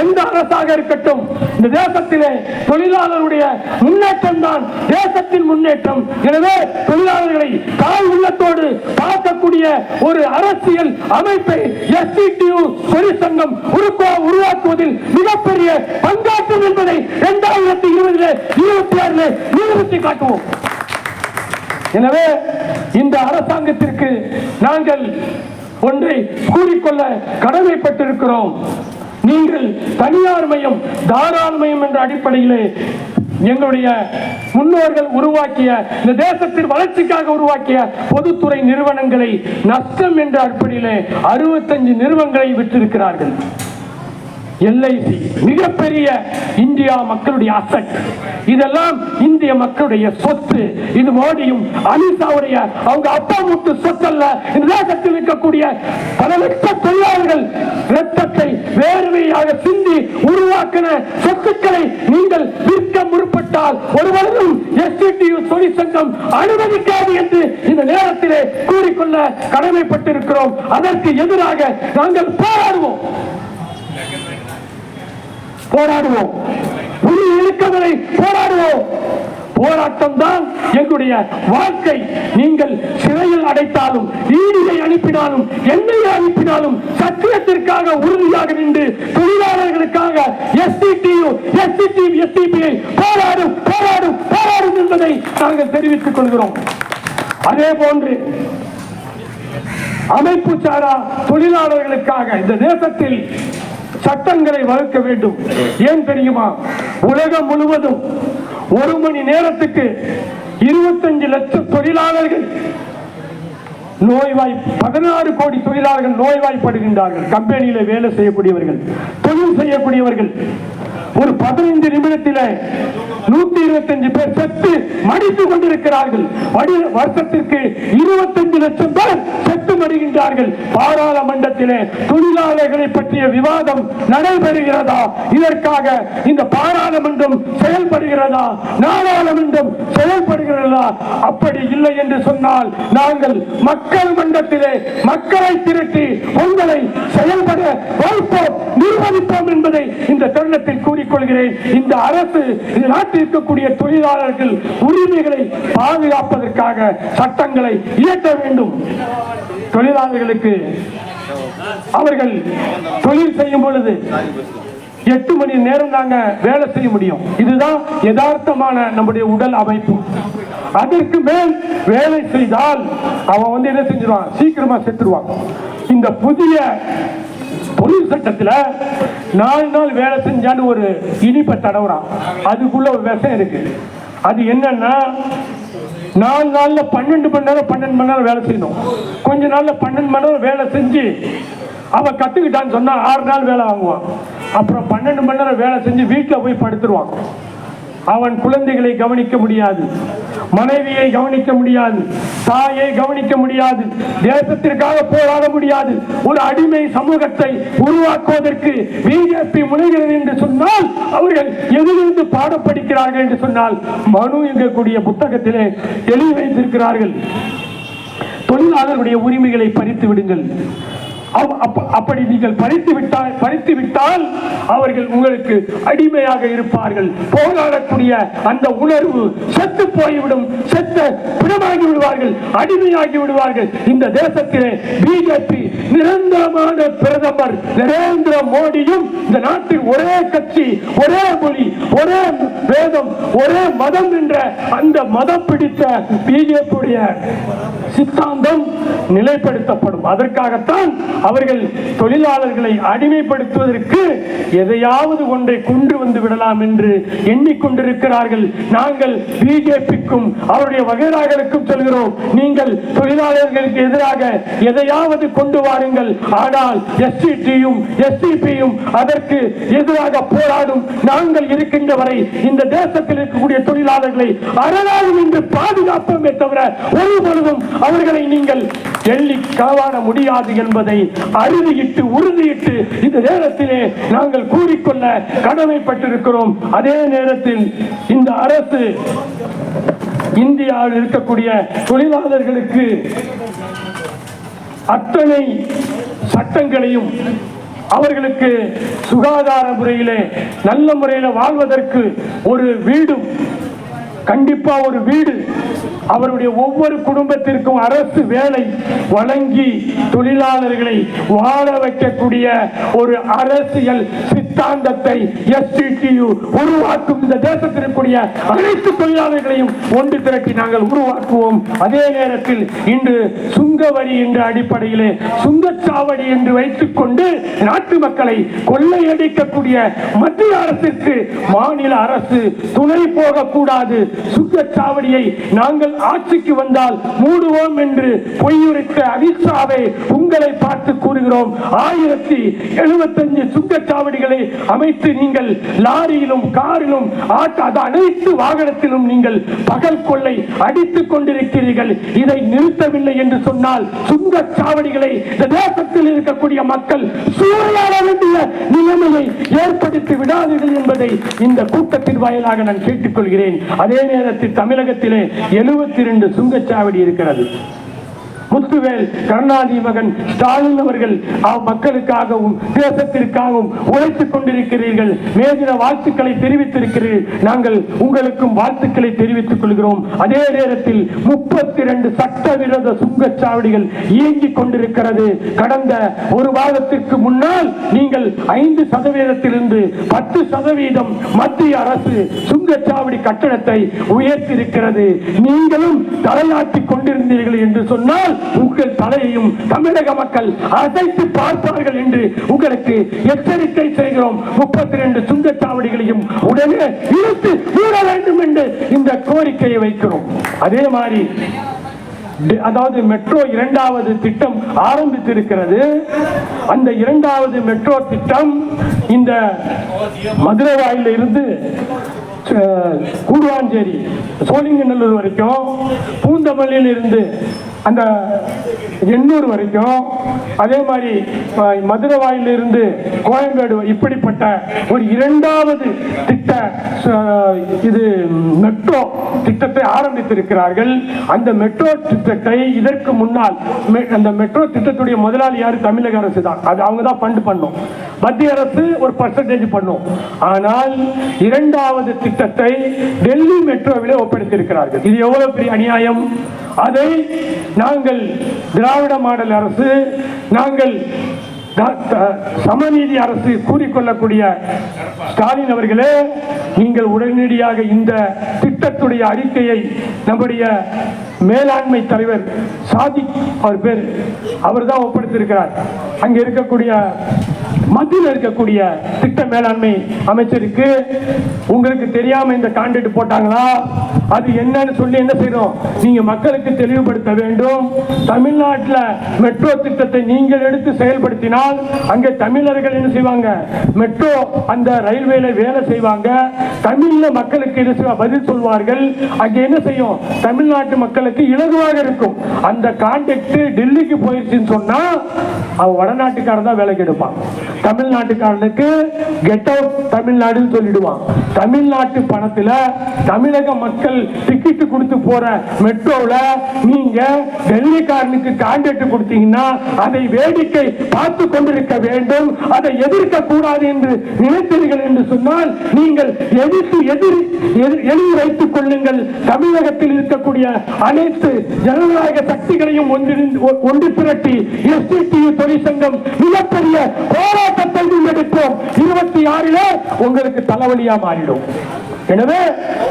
எந்த அரசாக இருக்கட்டும், இந்த தேசத்திலே தொழிலாளருடைய முன்னேற்றம் தான் தேசத்தின் முன்னேற்றம். எனவே தொழிலாளர்களை தாய் உள்ளத்தோடு பார்க்கக்கூடிய ஒரு அரசியல் அமைப்பை எஸ்டிடியு தொழிற்சங்கம் உருவாக்குவதில் மிகப்பெரிய பங்காற்றும் என்பதை 2020-26 நிரூபித்து காட்டுவோம். எனவே இந்த அரசாங்கத்திற்கு நாங்கள் ஒன்றை கூறிக்கொள்ள கடமைப்பட்டிருக்கிறோம். நீங்கள் தனியார் மயம், தாராள மயம் என்ற அடிப்படையிலே எங்களுடைய முன்னோர்கள் உருவாக்கிய, இந்த தேசத்தின் வளர்ச்சிக்காக உருவாக்கிய பொதுத்துறை நிறுவனங்களை நஷ்டம் என்ற அடிப்படையிலே 65 நிறுவனங்களை விற்றிருக்கிறார்கள். எல்ஐசி மிகப்பெரிய இந்தியா மக்களுடைய அசட், இதெல்லாம் இந்திய மக்களுடைய சொத்து. இது மோடியும் அமித்ஷாவுடைய அவங்க அப்பா முட்டு சொத்து அல்ல. இந்த தேசத்தில் இருக்கக்கூடிய பல லட்ச தொழிலாளர்கள் ரத்தத்தை வேர்வையாக சிந்தி உருவாக்கின சொத்துக்களை நீங்கள் விற்க முற்பட்டால் ஒருவரும் எஸ்டிடியு தொழிற்சங்கம் அனுமதிக்காது என்று இந்த நேரத்திலே கூறிக்கொள்ள கடமைப்பட்டிருக்கிறோம். அதற்கு எதிராக நாங்கள் போராடுவோம். புலி இழுக்கவரை போராடுவோம். போராட்டம் தான் எங்களுடைய வாழ்க்கை. நீங்கள் சிறையில் அடைத்தாலும், ஈடியை அனுப்பினாலும், எண்ணெயை அனுப்பினாலும் சத்தியத்திற்காக உறுதியாக நின்று தொழிலாளர்களுக்காக எஸ்டிடியு, எஸ்டிபிஐ போராடும் போராடும் போராடும் என்பதை நாங்கள் தெரிவித்துக் கொள்கிறோம். அதே போன்று அமைப்பு சாரா தொழிலாளர்களுக்காக இந்த தேசத்தில் சட்டங்களை வகுக்க வேண்டும். ஏன் தெரியுமா? உலகம் முழுவதும் 1 மணி நேரத்துக்கு 25 லட்சம் தொழிலாளர்கள் நோய்வாய் 16 கோடி தொழிலாளர்கள் நோய்வாய்ப்படுகின்றார்கள். கம்பெனியில வேலை செய்யக்கூடியவர்கள், தொழில் செய்யக்கூடியவர்கள் ஒரு 15 நிமிடத்தில் 125 பேர் செத்து மடித்துக் கொண்டிருக்கிறார்கள். வருஷத்திற்கு 25 லட்சம் பேர் செத்து மடிகின்றார்கள். பாராளுமன்றத்திலே தொழிலாளர்களை பற்றிய விவாதம் நடைபெறுகிறதா? இதற்காக இந்த பாராளுமன்றம் செயல்படுகிறதா? நாடாளுமன்றம் செயல்படுகிறதா? அப்படி இல்லை என்று சொன்னால் நாங்கள் மக்கள் மன்றத்திலே மக்களை திரட்டி உங்களை செயல்பட வைப்போம், நிர்வகிப்போம் என்பதை இந்த தருணத்தில் கூறிக்கொள்கிறேன். இந்த அரசு இந்த நாட்டில் இருக்கக்கூடிய தொழிலாளர்கள் உரிமைகளை பாதுகாப்பதற்காக சட்டங்களை இயற்ற வேண்டும். தொழிலாளர்களுக்கு அவர்கள் தொழில் செய்யும் பொழுது 8 மணி நேரம் நாங்க வேலை செய்ய முடியும். இதுதான் யதார்த்தமான நம்முடைய உடல் அமைப்பு. அதற்கு மேல் வேலை செய்தால் அவன் என்ன செஞ்சிருவான்? சீக்கிரமா செத்துருவான். இந்த புதிய தொழில் சட்டத்தில் 4 நாள் வேலை செஞ்சான்னு ஒரு இனிப்பை தடவுறான். அதுக்குள்ள ஒரு விஷம் இருக்கு. அது என்னன்னா 4 நாள்ல 12 மணி நேரம் வேலை செய்யணும். கொஞ்ச நாள்ல 12 மணி நேரம் வேலை செஞ்சு அவன் கத்துக்கிட்டான்னு சொன்னா 6 நாள் வேலை வாங்குவான். அப்புறம் 12 மணி நேரம் வேலை செஞ்சு வீட்டில் போய் படுத்துருவான். அவன் குழந்தைகளை கவனிக்க முடியாது, மனைவியை கவனிக்க முடியாது, தாயை கவனிக்க முடியாது, தேசத்திற்காக போராட முடியாது. ஒரு அடிமை சமூகத்தை உருவாக்குவதற்கு பிஜேபி முனைகிறது என்று சொன்னால் அவர்கள் எதிலிருந்து பாடம் படிக்கிறார்கள் என்று சொன்னால் மனு என்கக்கூடிய புத்தகத்திலே எழுதி வைத்திருக்கிறார்கள். தொழிலாளர்களுடைய உரிமைகளை பறித்து விடுங்கள். அப்படி நீங்கள் பறித்து விட்டால் அவர்கள் உங்களுக்கு அடிமையாக இருப்பார்கள். போராடக்கூடிய அந்த உணர்வு செத்து போய்விடும். செத்த பிணமாகி விடுவார்கள், அடிமையாகி விடுவார்கள். இந்த தேசத்திலே பிஜேபி நிரந்தரமான பிரதமர் நரேந்திர மோடியும் இந்த நாட்டில் ஒரே கட்சி, ஒரே மொழி, ஒரே வேதம், ஒரே மதம் என்ற அந்த மதம் பிடித்த பிஜேபியுடைய சித்தாந்தம் நிலைப்படுத்தப்படும். அதற்காகத்தான் அவர்கள் தொழிலாளர்களை அடிமைப்படுத்துவதற்கு எதையாவது ஒன்றை கொண்டு வந்து விடலாம் என்று எண்ணிக்கொண்டிருக்கிறார்கள். நாங்கள் பிஜேபிக்கும் அவருடைய வகைராக்களுக்கும் சொல்கிறோம், நீங்கள் தொழிலாளர்களுக்கு எதிராக எதையாவது கொண்டு வாருங்கள். ஆனால் எஸ்சிடியும் எஸ்சிபியும் அதற்கு எதிராக போராடும். நாங்கள் இருக்கின்ற வரை இந்த தேசத்தில் இருக்கக்கூடிய தொழிலாளர்களை அரணாகும் என்று பாதுகாப்போமே தவிர ஒரு பொழுதும் அவர்களை நீங்கள் எள்ளி களவாட முடியாது என்பதை அறுதியிட்டு உறுதியிட்டு இந்த நேரத்திலே நாங்கள் கூறிக்கொள்ள கடமைப்பட்டிருக்கிறோம். அதே நேரத்தில் இந்த அரசு இந்தியாவில் இருக்கக்கூடிய தொழிலாளர்களுக்கு அத்தனை சட்டங்களையும் அவர்களுக்கு சுகாதார முறையிலே நல்ல முறையில் வாழ்வதற்கு ஒரு வீடு, கண்டிப்பா ஒரு வீடு, அவருடைய ஒவ்வொரு குடும்பத்திற்கும் அரசு வேலை வழங்கி தொழிலாளர்களை வாழ வைக்கக்கூடிய ஒரு அரசியல் சித்தாந்தத்தை எஸ்டிடியு உருவாக்கும். இந்த தேசத்திற்குரிய அனைத்து தொழிலாளர்களையும் ஒன்று திரட்டி நாங்கள் உருவாக்குவோம். அதே நேரத்தில் இன்று சுங்க வரி என்ற அடிப்படையிலே சுங்கச்சாவடி என்று வைத்துக் கொண்டு நாட்டு மக்களை கொள்ளையடிக்கக்கூடிய மத்திய அரசிற்கு மாநில அரசு துணை போகக்கூடாது. சுங்கச்சாவடியை நாங்கள் ஆட்சிக்கு வந்தால் மூடுவோம் என்று பொய்யுரைத்த அமித்ஷாவை உங்களை பார்த்து கூறுகிறோம். 1075 சுங்கச்சாவடிகளை அமைத்து நீங்கள் லாரியிலும் காரிலும் அனைத்து வாகனத்திலும் நீங்கள் பகல் கொள்ளை அடித்துக் கொண்டிருக்கிறீர்கள். இதை நிறுத்தவில்லை என்று சொன்னால் சுங்கச்சாவடிகளை இந்த தேசத்தில் இருக்கக்கூடிய மக்கள் சூறையாட வேண்டிய நிலைமையை ஏற்படுத்தி விடாதீர்கள் என்பதை இந்த கூட்டத்தின் வாயிலாக நான் கேட்டுக்கொள்கிறேன். அதே நேரத்தில் தமிழகத்திலே 72 சுங்கச்சாவடி இருக்கிறது. முத்துவேல் கருணாநிதி மகன் ஸ்டாலின் அவர்கள் மக்களுக்காகவும் தேசத்திற்காகவும் உழைத்துக் கொண்டிருக்கிறீர்கள். மேதின வாழ்த்துக்களை தெரிவித்திருக்கிறீர்கள். நாங்கள் உங்களுக்கும் வாழ்த்துக்களை தெரிவித்துக் கொள்கிறோம். அதே நேரத்தில் 32 சட்டவிரோத சுங்கச்சாவடிகள் இயங்கிக் கொண்டிருக்கிறது. கடந்த ஒரு வாரத்திற்கு முன்னால் நீங்கள் 5% 10% மத்திய அரசு சுங்கச்சாவடி கட்டணத்தை உயர்த்தியிருக்கிறது. நீங்களும் தலையாட்டிக் கொண்டிருந்தீர்கள் என்று சொன்னால் உங்கள் தலையையும் தமிழக மக்கள் அசைத்து பார்ப்பார்கள் என்று உங்களுக்கு எச்சரிக்கை செய்கிறோம். 32 சுங்கச்சாவடிகளையும் உடனே இழுத்து மூட வேண்டும் என்று இந்த கோரிக்கையை வைக்கிறோம். அதே மாதிரி அதாவது மெட்ரோ இரண்டாவது திட்டம் ஆரம்பித்திருக்கிறது. அந்த இரண்டாவது மெட்ரோ திட்டம் இந்த மதுரை வாயில இருந்து கூடுவாஞ்சேரி சோழிங்கநல்லூர் வரைக்கும், பூந்தமல்லியில் இருந்து அந்த எண்ணூர் வரைக்கும், அதே மாதிரி மதுரை வாயிலிருந்து கோயம்பேடு, இப்படிப்பட்ட ஒரு இரண்டாவது திட்ட இது மெட்ரோ திட்டத்தை ஆரம்பித்திருக்கிறார்கள். அந்த மெட்ரோ திட்டத்தை இதற்கு முன்னால் அந்த மெட்ரோ திட்டத்துடைய முதலாளி யாரு? தமிழக அரசு தான். அது அவங்க தான் ஃபண்ட் பண்ணும். மத்திய அரசு ஒரு பர்சன்டேஜ் பண்ணும். ஆனால் இரண்டாவது திட்டத்தை டெல்லி மெட்ரோவிலே ஒப்படைத்திருக்கிறார்கள். இது எவ்வளவு பெரிய அநியாயம்! அதை நாங்கள் திராவிட மாடல் அரசு, நாங்கள் சமநீதி அரசு கூறிக்கொள்ளக்கூடிய ஸ்டாலின் அவர்களே, நீங்கள் உடனடியாக இந்த திட்டத்துடைய அறிக்கையை நம்முடைய மேலாண்மை தலைவர் சாதிக் அவர் பேர், அவர் தான் ஒப்படைத்திருக்கிறார். அங்க இருக்கக்கூடிய மத்தியில் இருக்கக்கூடிய திட்ட மேலாண்மை அமைச்சருக்கு உங்களுக்கு தெரியாம இந்த கான்ட்ராக்ட் போட்டாங்களா, அது என்னன்னு சொல்லி என்ன செய்யணும், நீங்க மக்களுக்கு தெளிவுபடுத்த வேண்டும். தமிழ்நாட்டில் மெட்ரோ திட்டத்தை நீங்கள் எடுத்து செயல்படுத்தினால் அங்கே தமிழர்கள் என்ன செய்வாங்க, மெட்ரோ அந்த ரயில்வேல வேலை செய்வாங்க, தமிழ்ல மக்களுக்கு என்ன பதில் சொல்வார்கள். அங்கே என்ன செய்யும், தமிழ்நாட்டு மக்களுக்கு இலகுவாக இருக்கும். அந்த கான்ட்ராக்ட் டெல்லிக்கு போயிடுச்சுன்னு சொன்னா அவன் வடநாட்டுக்காரன் தான் வேலைக்கு எடுப்பான். தமிழ்நாட்டுக்காரனுக்கு கெட் அவுட் தமிழ்நாடுன்னு சொல்லிடுவான். தமிழ்நாட்டு பணத்துல தமிழக மக்கள் டிக்கெட் கொடுத்து போற மெட்ரோல நீங்க டெல்லிக்காரனுக்கு கான்ட்ராக்ட் கொடுத்தீங்கன்னா அதை வேடிக்கை பார்த்து கொண்டிருக்க வேண்டும். அதை எதிர்க்க கூடாது என்று நினைத்தீர்கள் என்று சொன்னால் நீங்கள் எழுதி வைத்துக் கொள்ளுங்கள். தமிழகத்தில் இருக்கக்கூடிய அனைத்து ஜனநாயக சக்திகளையும் ஒன்று திரட்டி எஸ்டிடியு தொழிற்சங்கம் மிகப்பெரிய போராட்டத்தை முன்னெடுப்போம். 26 உங்களுக்கு தலைவலியா மாறிடும். எனவே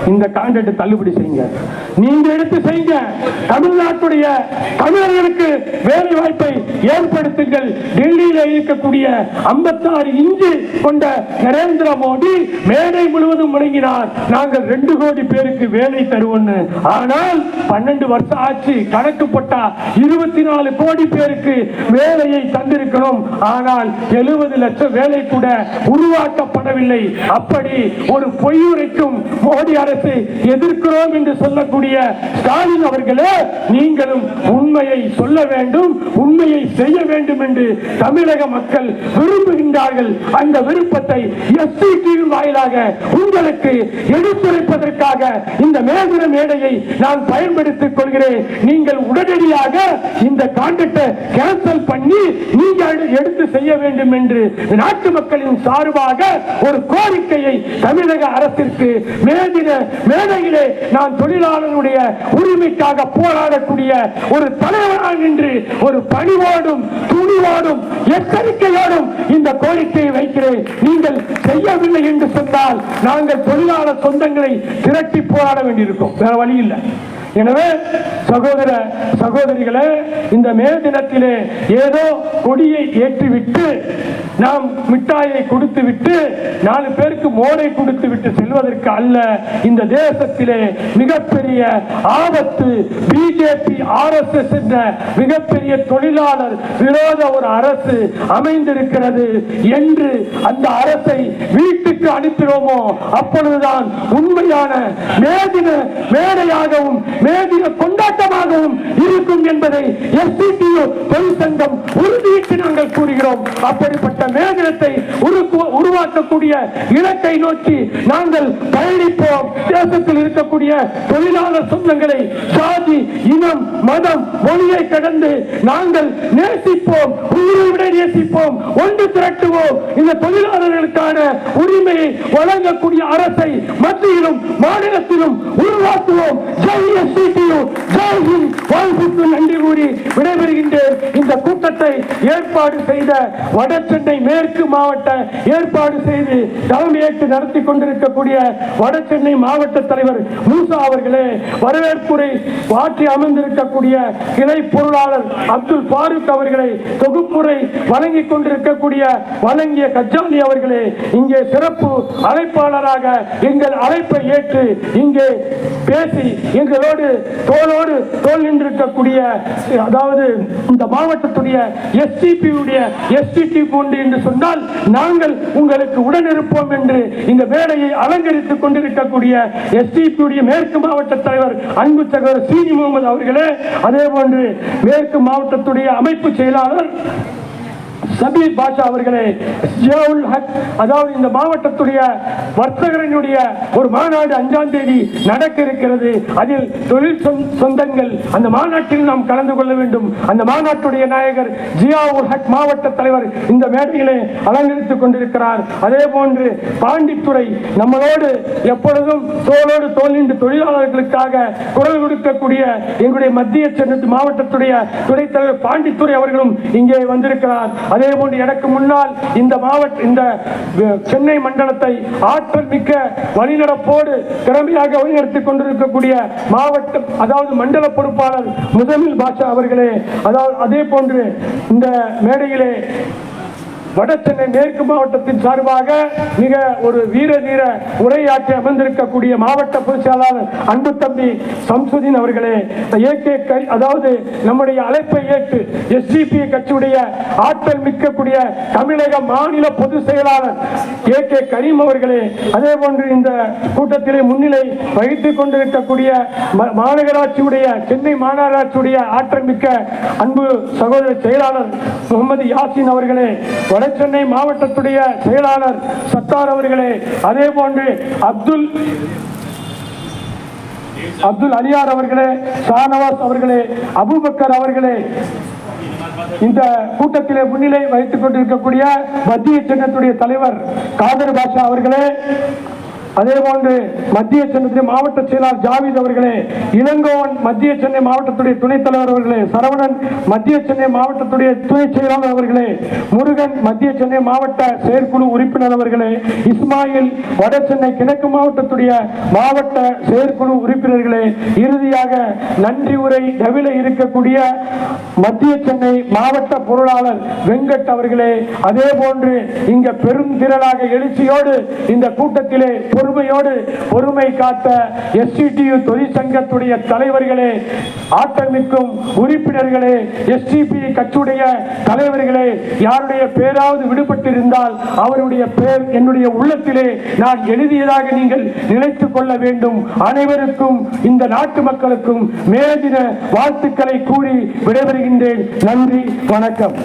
இந்த கான்ட்ராக்ட் தள்ளுபடி செய்யுங்க, நீங்க எடுத்து செய்யுங்க. தமிழ்நாட்டுடைய தமிழர்களுக்கு வேலை வாய்ப்பை ஏற்படுத்துங்கள். டெல்லியில இருக்கக்கூடிய 56 இன்ச்சு கொண்ட நரேந்திர மோடி மேடை முழுவதும் முழங்கினார், நாங்கள் 2 கோடி பேருக்கு வேலை தருவோம். ஆனால் 12 வருஷம் ஆச்சு, கணக்கு போட்டா 24 கோடி பேருக்கு வேலையை தந்திருக்கணும். ஆனால் 70 லட்சம் வேலை கூட உருவாக்கப்படவில்லை. அப்படி ஒரு பொய்யுரைக்கும் மோடி அரசை எதிர்க்கிறோம் என்று சொல்லக்கூடிய ஸ்டாலின் அவர்களே, நீங்களும் உண்மையை சொல்ல வேண்டும், உண்மையை செய்ய வேண்டும் என்று தமிழக மக்கள் விரும்புகின்றார்கள். அந்த விருப்பத்தை எஸ்டிடிவி வாயிலாக உங்களுக்கு எடுத்துரைப்பதற்காக இந்த மேதிர மேடையை நான் பயன்படுத்திக் கொள்கிறேன். நீங்கள் உடனடியாக இந்த கான்ட்ராக்டை கேன்சல் பண்ணி நீங்கள் எடுத்து செய்ய வேண்டும் என்று நாட்டு மக்களின் சார்பாக ஒரு கோரிக்கையை தமிழக அரசிற்கு மேடையிலே நான் தொழிலாளர்களுடைய உரிமைக்காக போராடக்கூடிய ஒரு தலைவராக நின்று ஒரு பணிவோடும் துணிவோடும் எச்சரிக்கையோடும் இந்த கோரிக்கையை வைக்கிறேன். நீங்கள் செய்யவில்லை என்று சொன்னால் நாங்கள் தொழிலாளர் சொந்தங்களை திரட்டி போராட வேண்டியிருக்கும், வேற வழி இல்லை. எனவே சகோதர சகோதரிகளே, இந்த மே தினத்திலே ஏதோ கொடியை ஏற்றிவிட்டு நாம் மிட்டாயை கொடுத்து விட்டு 4 பேருக்கு மோனை கொடுத்து விட்டு செல்வதற்கு அல்ல. இந்த தேசத்திலே மிகப்பெரிய ஆபத்து பிஜேபி RSS என்ற மிகப்பெரிய தொழிலாளர் விரோத ஒரு அரசு அமைந்திருக்கிறது என்று அந்த அரசை வீட்டுக்கு அனுப்பினோமோ அப்பொழுதுதான் உண்மையான மேதின மேடையாகவும் மேதின கொண்டாட்டமாகவும் இருக்கும் என்பதை எஸ்டிடியு தொழிற்சங்கம் உறுதியிட்டு நாங்கள் கூறுகிறோம். அப்படிப்பட்ட மேதினத்தை உருவாக்கக்கூடிய இலக்கை நோக்கி நாங்கள் பயணிப்போம். தேசத்தில் இருக்கக்கூடிய தொழிலாளர் சொந்தங்களை சாதி, இனம், மதம், மொழியை கடந்து நாங்கள் நேசிப்போம், உயிரை விட நேசிப்போம், ஒன்று திரட்டுவோம். இந்த தொழிலாளர்களுக்கான உரிமையை வழங்கக்கூடிய அரசை மத்தியிலும் மாநிலத்திலும் உருவாக்குவோம். ஜெய் எஸ்டிடியு, ஜெய் ஹிந்த். வாழ்வுக்கு நன்றி கூறி விடைபெறுகின்றேன். இந்த கூட்டத்தை கூட்டத்தை ஏற்பாடு செய்த வடசென்னை மேற்கு மாவட்ட ஏற்பாடு செய்து தலைமையேற்று நடத்தி கொண்டிருக்கக்கூடிய வடசென்னை மாவட்ட தலைவர் மூசா அவர்களே, வரவேற்புரை ஆற்றி அமர்ந்திருக்கக்கூடிய கிளை பொருளாளர் அப்துல் பாரூக் அவர்களை, தொகுப்புரை வழங்கிக் கொண்டிருக்கக்கூடிய வழங்கிய கஜாலி அவர்களே, இங்கே சிறப்பு அழைப்பாளராக எங்கள் அழைப்பை ஏற்று இங்கே பேசி எங்களோடு தோளோடு தோள் நின்றிருக்கக்கூடிய, அதாவது இந்த மாவட்டத்துடைய எஸ்டிபி கொண்டு என்று சொன்னால் நாங்கள் உங்களுக்கு உடனிருப்போம் என்று இந்த மேடையை அலங்கரித்துக் கொண்டிருக்கக்கூடிய எஸ்டிபி மேற்கு மாவட்ட தலைவர் அன்பு சகோதரர் சீனி முகமது அவர்களே, அதே போன்று மேற்கு மாவட்டத்துடைய அமைப்பு செயலாளர் சபீர் பாஷா அவர்களே, ஜியாவுல் ஹக், அதாவது இந்த மாவட்டத்துடைய வர்த்தகர்களுடைய ஒரு மாநாடு 5ஆம் தேதி நடக்க இருக்கிறது. அதில் தொழில் சொந்தங்கள் அந்த மாநாட்டில் நாம் கலந்து கொள்ள வேண்டும். அந்த மாநாட்டுடைய நாயகர் ஜியாவுல் ஹக் மாவட்ட தலைவர் இந்த மேடையிலே அலங்கரித்துக் கொண்டிருக்கிறார். அதே போன்று பாண்டித்துறை நம்மளோடு எப்பொழுதும் தோளோடு தோல் நின்று தொழிலாளர்களுக்காக குரல் கொடுக்கக்கூடிய எங்களுடைய மத்திய சென்னை மாவட்டத்துடைய துணைத் தலைவர் பாண்டித்துறை அவர்களும் இங்கே வந்திருக்கிறார். அதே போன்று எனக்கு முன்னால் இந்த சென்னை மண்டலத்தை ஆற்றல் மிக்க வழிநடப்போடு திறமையாக வழிநடத்திக் கொண்டிருக்கக்கூடிய மாவட்ட, அதாவது மண்டல பொறுப்பாளர் முதமில் பாஷா அவர்களே, அதாவது அதே போன்று இந்த மேடையிலே வடசென்னை மேற்கு மாவட்டத்தின் சார்பாக மிக ஒரு வீர தீர உரையாற்றி அமர்ந்திருக்கக்கூடிய மாவட்ட பொதுச் செயலாளர் அன்பு தம்பி சம்சுதீன் அவர்களே, அதாவது நம்முடைய அழைப்பை ஏற்று எஸ்டிபி கட்சியுடைய ஆற்றல் மிக்கக்கூடிய தமிழக மாநில பொதுச் செயலாளர் கே கரீம் அவர்களே, அதே போன்று இந்த கூட்டத்திலே முன்னிலை வகித்துக் கொண்டிருக்கக்கூடிய மாநகராட்சியுடைய சென்னை மாநகராட்சியுடைய ஆற்றல் மிக்க அன்பு சகோதர செயலாளர் முகமது யாசின் அவர்களே, வடசென்னை மாவட்டத்துடைய செயலாளர் சத்தார் அவர்களே, அதே போன்று அப்துல் அலியார் அவர்களே, ஷானவாஸ் அவர்களே, அபூபக்கர் அவர்களே, இந்த கூட்டத்திலே முன்னிலை வகித்துக் கொண்டிருக்கக்கூடிய மத்திய சென்னத்துடைய தலைவர் காதர் பாஷா அவர்களே, அதே போன்று மத்திய சென்னை மாவட்ட செயலாளர் ஜாவித் அவர்களே, இளங்கோவன் மத்திய சென்னை மாவட்டத்துடைய துணைத் தலைவர் அவர்களே, சரவணன் மத்திய சென்னை மாவட்டத்துடைய துணை செயலாளர் அவர்களே, முருகன் மத்திய சென்னை மாவட்ட செயற்குழு உறுப்பினர் அவர்களே, இஸ்மாயில் வட சென்னை கிழக்கு மாவட்டத்துடைய மாவட்ட செயற்குழு உறுப்பினர்களே, இறுதியாக நன்றி உரை நவில இருக்கக்கூடிய மத்திய சென்னை மாவட்ட பொருளாளர் வெங்கட் அவர்களே, அதே போன்று இங்க பெரும் திரளாக எழுச்சியோடு இந்த கூட்டத்திலே பொறுமை காட்ட எஸ்டிடியு தொழிற்சங்கத்துடைய தலைவர்களே, ஆட்டமிக்கும் உறுப்பினர்களே, எஸ்டிபி கட்சியுடைய தலைவர்களே, யாருடைய பேராவது விடுபட்டிருந்தால் அவருடைய பேர் என்னுடைய உள்ளத்திலே நான் எழுதியதாக நீங்கள் நினைத்துக் கொள்ள வேண்டும். அனைவருக்கும் இந்த நாட்டு மக்களுக்கும் மேதின வாழ்த்துக்களை கூறி விடைபெறுகின்றேன். நன்றி, வணக்கம்.